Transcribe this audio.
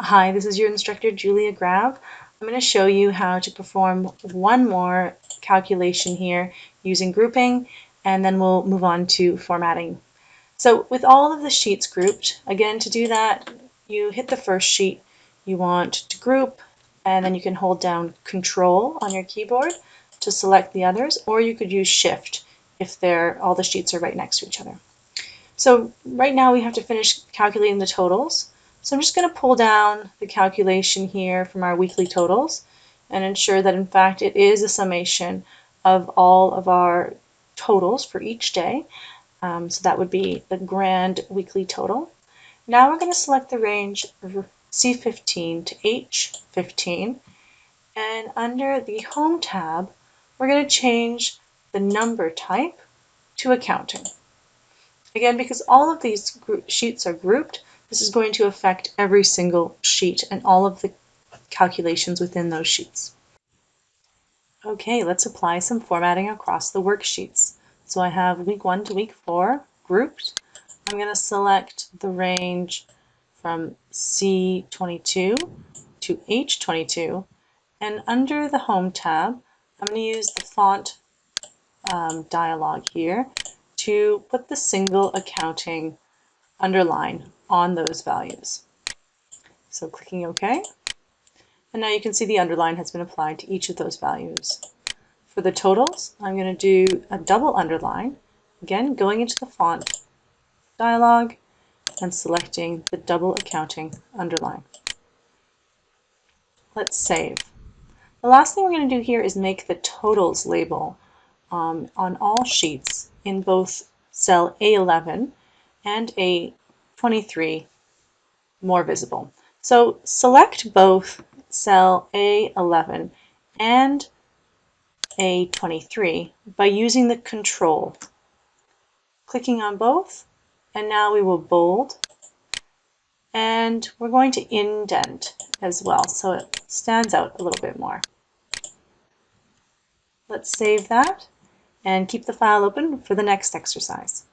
Hi, this is your instructor, Julia Grav. I'm going to show you how to perform one more calculation here using grouping, and then we'll move on to formatting. So with all of the sheets grouped, again, to do that, you hit the first sheet you want to group, and then you can hold down Control on your keyboard to select the others, or you could use Shift if all the sheets are right next to each other. So right now we have to finish calculating the totals. So I'm just going to pull down the calculation here from our weekly totals and ensure that in fact it is a summation of all of our totals for each day. So that would be the grand weekly total. Now we're going to select the range C15 to H15, and under the Home tab we're going to change the number type to accounting. Again, because all of these sheets are grouped, this is going to affect every single sheet and all of the calculations within those sheets. Okay, let's apply some formatting across the worksheets. So I have week 1 to week 4 grouped. I'm going to select the range from C22 to H22, and under the Home tab, I'm going to use the font dialog here to put the single accounting underline on those values. So clicking OK, and now you can see the underline has been applied to each of those values. For the totals, I'm going to do a double underline, again going into the font dialog and selecting the double accounting underline. Let's save. The last thing we're going to do here is make the totals label on all sheets in both cell A11 and A23 more visible. So select both cell A11 and A23 by using the Control. Clicking on both, and now we will bold, and we're going to indent as well so it stands out a little bit more. Let's save that and keep the file open for the next exercise.